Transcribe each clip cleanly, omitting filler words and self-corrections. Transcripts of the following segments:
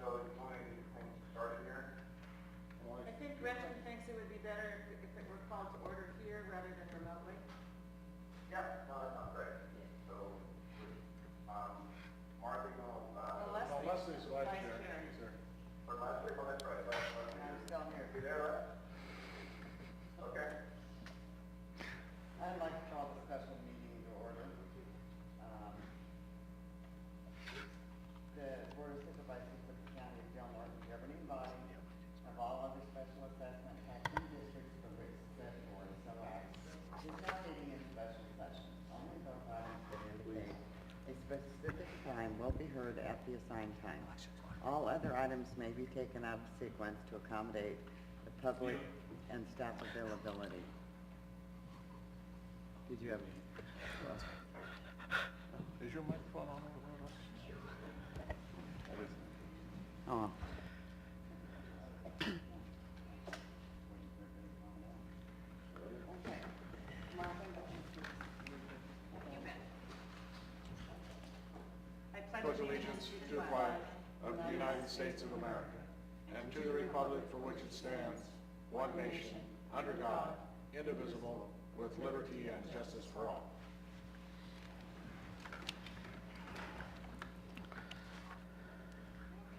So you want to get things started here? I think Gretchen thinks it would be better if it were called to order here rather than remotely. Yeah, no, that sounds great. So, Martha, Leslie's vice chair. or last week, oh, that's right. I'm still here. You there, right? Okay. I'd like to call the special meeting to order. The Board of Supervisors of the County of Gilmore, the governing body of all other special assessment taxing districts for which said board so acts, is now meeting in special session. Only those items that indicate a specific time will be heard at the assigned time. All other items may be taken out of sequence to accommodate the public and staff availability. Did you have Is your microphone on over there? Oh. Okay. I Pledge allegiance to the flag of the United States of America and to the republic for which it stands, one nation, under God, indivisible, with liberty and justice for all.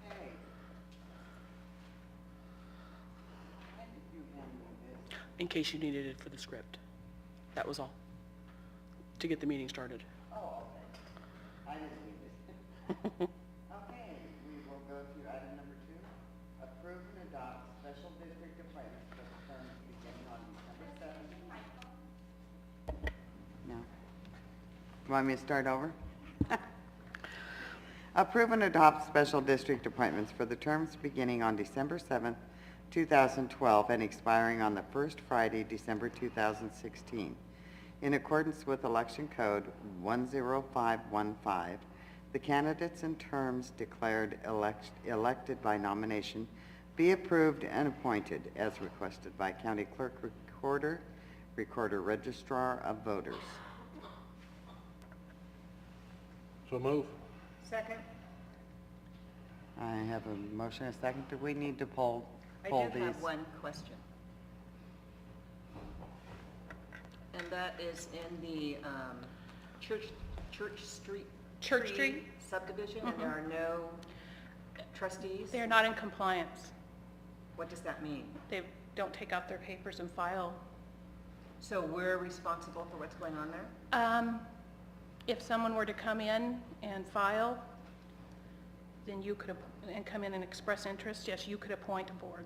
Okay. When did you hand me this? In case you needed it for the script. That was all, to get the meeting started. Oh, okay. I didn't need this. Okay, we will go to item number 2. Approve and adopt special district appointments for the terms beginning on December 7th. No. You want me to start over? Approve and adopt special district appointments for the terms beginning on December 7th, 2012 and expiring on the first Friday, December 2016. In accordance with Election Code 10515, the candidates and terms declared elected by nomination be approved and appointed as requested by County Clerk Recorder, Recorder Registrar of Voters. So move. Second. I have a motion and a second. Do we need to poll I these? do have one question. And that is in the Church Street subdivision, and there are no trustees? They're not in compliance. What does that mean? They don't take out their papers and file. So we're responsible for what's going on there? If someone were to come in and file, then you could, and come in and express interest, yes, you could appoint a board.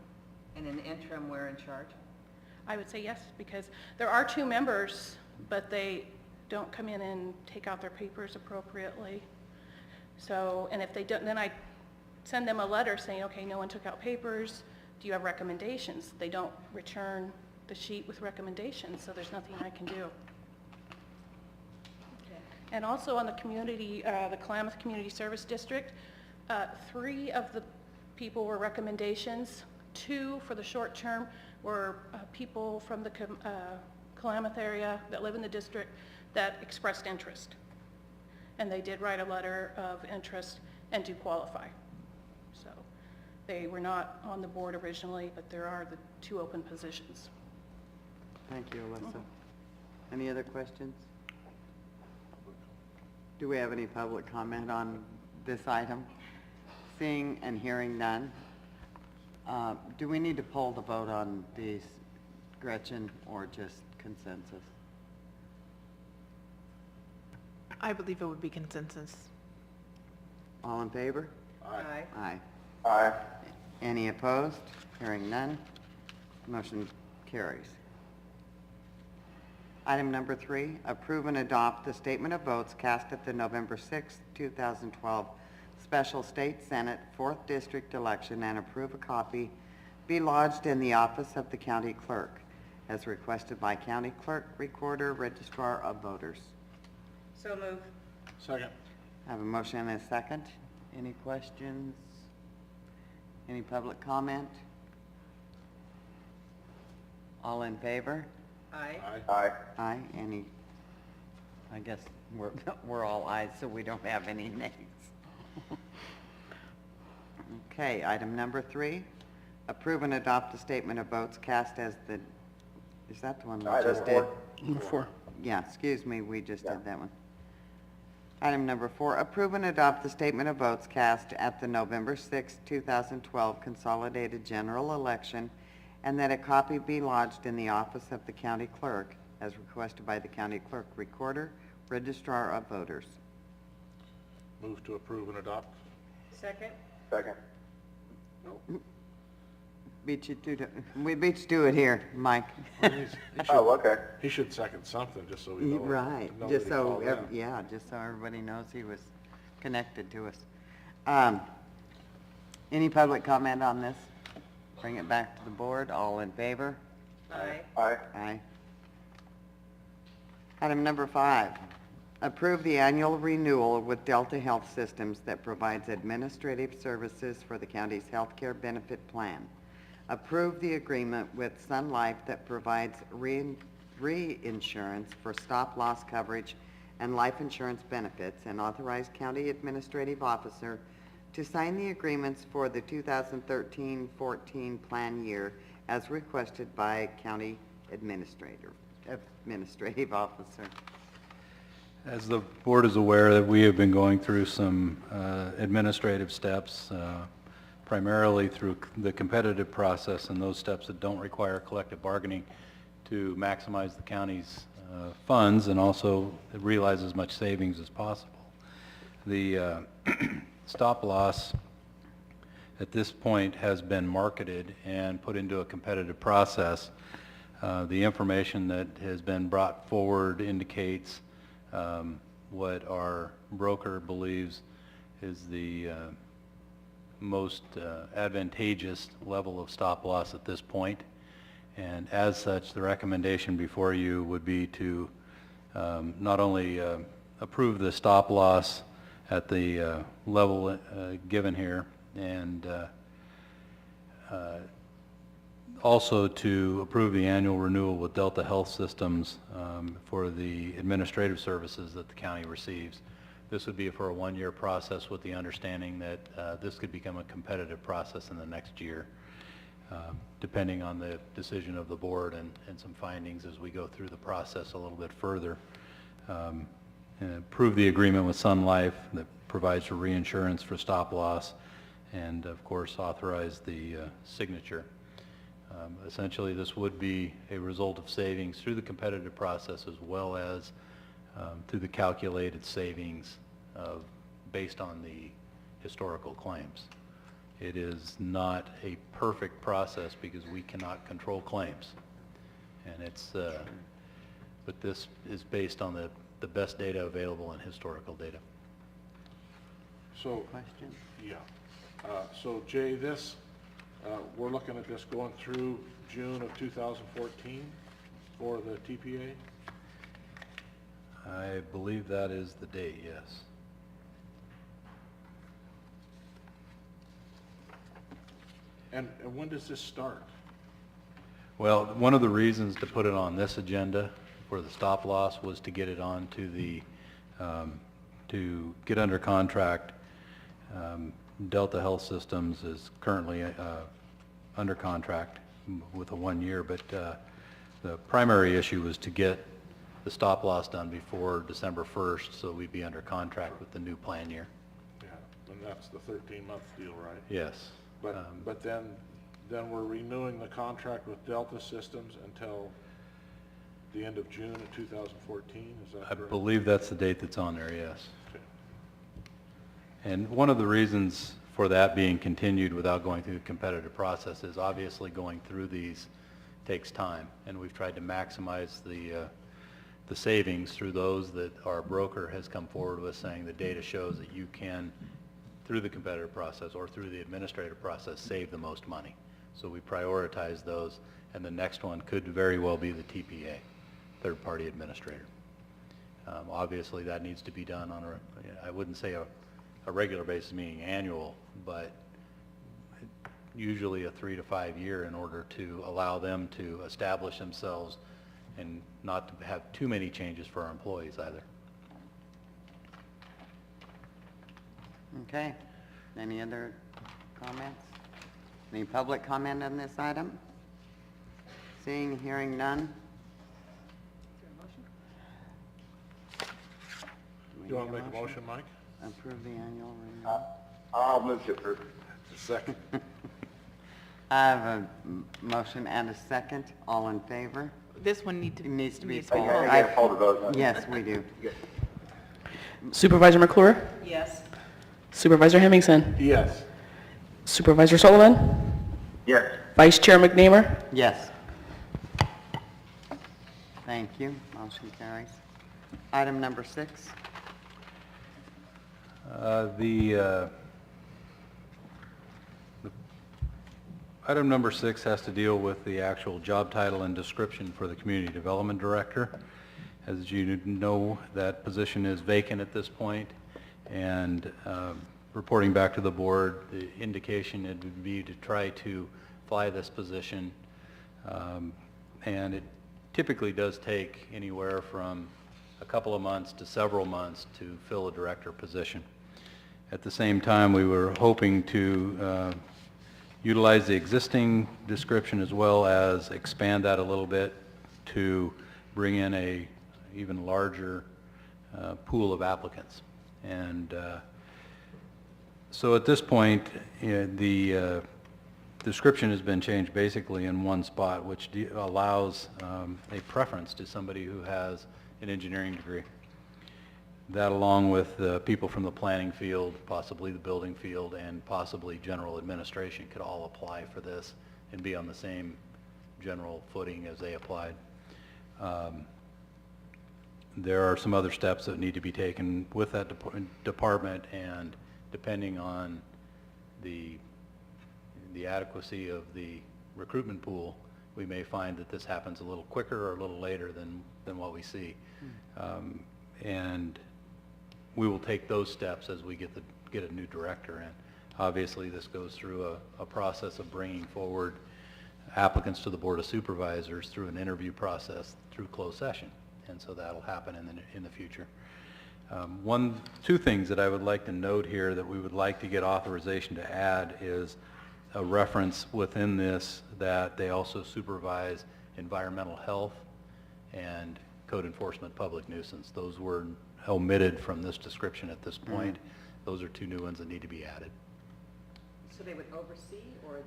And in the interim, we're in charge? I would say yes, because there are 2 members, but they don't come in and take out their papers appropriately. So, and if they don't, then I send them a letter saying, okay, no one took out papers, do you have recommendations? They don't return the sheet with recommendations, so there's nothing I can do. Okay. And also on the community, the Klamath Community Service District, 3 of the people were recommendations. 2 for the short term were people from the Klamath area that live in the district that expressed interest. And they did write a letter of interest and do qualify. So they were not on the board originally, but there are the 2 open positions. Thank you, Alyssa. Any other questions? Do we have any public comment on this item? Seeing and hearing none. Do we need to poll the vote on these, Gretchen, or just consensus? I believe it would be consensus. All in favor? Aye. Aye. Aye. Any opposed? Hearing none. Motion carries. Item number 3, approve and adopt the statement of votes cast at the November 6, 2012 Special State Senate 4th District election and approve a copy be lodged in the office of the county clerk as requested by County Clerk, Recorder, Registrar of Voters. So move. Second. I have a motion and a second. Any questions? Any public comment? All in favor? Aye. Aye. Aye. Any? I guess we're all ayes, so we don't have any nays. Okay, item number 3, approve and adopt the statement of votes cast as the, is that the one we Aye, that's just did? 4. Number 4. Yeah, excuse me, we just Yeah. did that one. Item number 4, approve and adopt the statement of votes cast at the November 6, 2012 consolidated general election, and that a copy be lodged in the office of the county clerk as requested by the county clerk recorder, registrar of voters. Move to approve and adopt. Second? Second. Beat you to, we beat you to it here, Mike. Oh, okay. He should second something, just so we know. Right, know just that he so, called in. yeah, just so everybody knows he was connected to us. Any public comment on this? Bring it back to the board, all in favor? Aye. Aye. Aye. Item number 5, approve the annual renewal with Delta Health Systems that provides administrative services for the county's healthcare benefit plan. Approve the agreement with Sun Life that provides reinsurance for stop-loss coverage and life insurance benefits, and authorize county administrative officer to sign the agreements for the 2013-14 plan year as requested by county administrative officer. As the board is aware, that we have been going through some administrative steps, primarily through the competitive process and those steps that don't require collective bargaining to maximize the county's funds and also realize as much savings as possible. The stop loss at this point has been marketed and put into a competitive process. The information that has been brought forward indicates what our broker believes is the most advantageous level of stop loss at this point. And as such, the recommendation before you would be to not only approve the stop loss at the level given here, and also to approve the annual renewal with Delta Health Systems for the administrative services that the county receives. This would be for a one-year process with the understanding that this could become a competitive process in the next year, depending on the decision of the board and some findings as we go through the process a little bit further. And approve the agreement with Sun Life that provides for reinsurance for stop loss, and of course authorize the signature. Essentially, this would be a result of savings through the competitive process as well as through the calculated savings based on the historical claims. It is not a perfect process because we cannot control claims, and it's but this is based on the best data available and historical data. So, Question? yeah. So Jay, this, we're looking at this going through June of 2014 for the TPA? I believe that is the date, yes. And when does this start? Well, one of the reasons to put it on this agenda for the stop loss was to get it on to the, to get under contract. Delta Health Systems is currently under contract with a 1 year, but the primary issue was to get the stop loss done before December 1st, so we'd be under contract with the new plan year. Yeah, and that's the 13-month deal, right? Yes. But then we're renewing the contract with Delta Systems until the end of June of 2014, is that I correct? believe that's the date that's on there, yes. Okay. And one of the reasons for that being continued without going through the competitive process is obviously going through these takes time, and we've tried to maximize the savings through those that our broker has come forward with, saying the data shows that you can, through the competitive process or through the administrative process, save the most money. So we prioritize those, and the next one could very well be the TPA, third-party administrator. Obviously, that needs to be done on I wouldn't say a regular basis, meaning annual, but usually a 3 to 5 year in order to allow them to establish themselves and not to have too many changes for our employees either. Okay. Any other comments? Any public comment on this item? Seeing, hearing none? Do you want to make a motion, Mike? Approve the annual renewal. I'll move to approve. Second. I have a motion and a second. All in favor? This one needs It to be I pulled. gotta call the vote. Yes, we do. Supervisor McClure? Yes. Supervisor Hemmingson? Yes. Supervisor Sullivan? Yes. Vice Chair McNeamer? Yes. Thank you. Motion carries. Item number 6. Item number 6 has to deal with the actual job title and description for the Community Development Director. As you know, that position is vacant at this point, and reporting back to the board, the indication it would be to try to fly this position, and it typically does take anywhere from a couple of months to several months to fill a director position. At the same time, we were hoping to utilize the existing description as well as expand that a little bit to bring in a even larger pool of applicants. And so at this point, the description has been changed basically in one spot, which allows a preference to somebody who has an engineering degree. That, along with people from the planning field, possibly the building field, and possibly general administration, could all apply for this and be on the same general footing as they applied. There are some other steps that need to be taken with that department, and depending on the adequacy of the recruitment pool, we may find that this happens a little quicker or a little later than what we see. And we will take those steps as we get a new director in. Obviously, this goes through a process of bringing forward applicants to the Board of Supervisors through an interview process through closed session, and so that'll happen in the future. Two things that I would like to note here that we would like to get authorization to add is a reference within this that they also supervise environmental health and code enforcement public nuisance. Those were omitted from this description at this point. Those are two new ones that need to be added. So they would oversee, or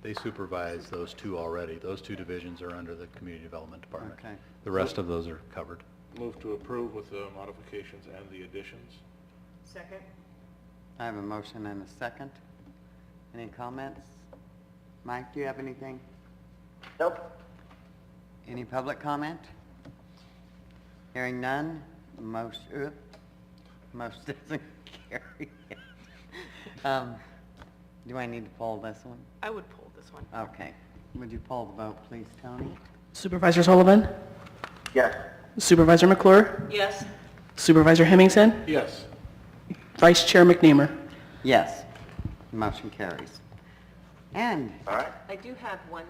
They supervise those two already. Those two divisions are under the Community Development Department. Okay. The rest of those are covered. Move to approve with the modifications and the additions. Second? I have a motion and a second. Any comments? Mike, do you have anything? Nope. Any public comment? Hearing none, motion doesn't carry. Do I need to poll this one? I would pull this one. Okay. Would you poll the vote, please, Tony? Supervisor Sullivan? Yes. Supervisor McClure? Yes. Supervisor Hemmingson? Yes. Vice Chair McNeamer? Yes. Motion carries. And All right. I do have one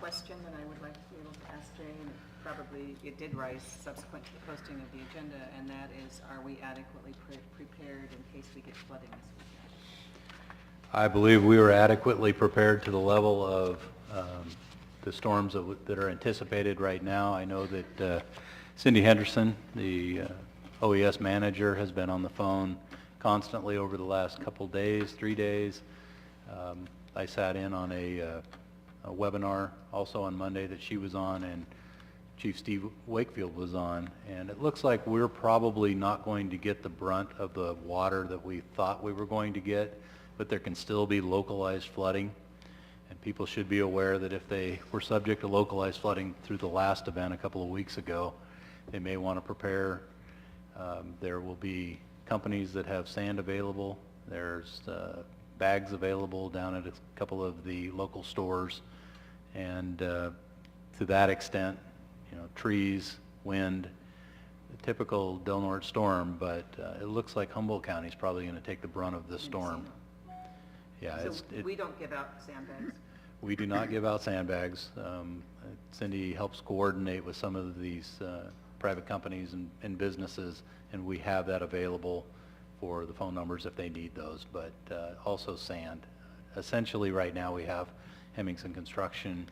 question that I would like to be able to ask Jay, and probably it did rise subsequent to the posting of the agenda, and that is, are we adequately prepared in case we get flooding this weekend? I believe we were adequately prepared to the level of the storms that are anticipated right now. I know that Cindy Henderson, the OES manager, has been on the phone constantly over the last couple days, 3 days. I sat in on a webinar also on Monday that she was on, and Chief Steve Wakefield was on, and it looks like we're probably not going to get the brunt of the water that we thought we were going to get, but there can still be localized flooding, and people should be aware that if they were subject to localized flooding through the last event a couple of weeks ago, they may want to prepare. There will be companies that have sand available. There's bags available down at a couple of the local stores, and to that extent, trees, wind, a typical Del Norte storm, but it looks like Humboldt County is probably going to take the brunt of this storm. Yeah, So we don't give out sandbags? we do not give out sandbags. Cindy helps coordinate with some of these private companies and businesses, and we have that available for the phone numbers if they need those, but also sand essentially, right now, we have Hemmingson Construction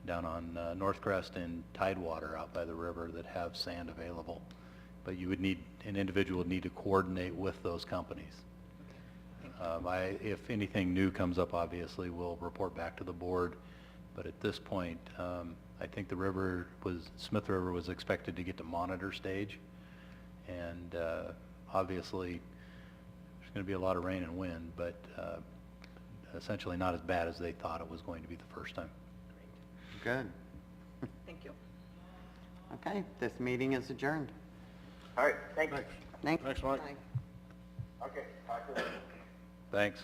down on North Crest and Tidewater out by the river that have sand available. But you would need, an individual would need to coordinate with those companies. If anything new comes up, obviously, we'll report back to the board. But at this point, I think Smith River was expected to get to monitor stage. And obviously, there's going to be a lot of rain and wind, but essentially not as bad as they thought it was going to be the first time. Good. Thank you. Okay, this meeting is adjourned. All right, thanks. Thank Thanks, Mike. Okay, talk to you later. Thanks.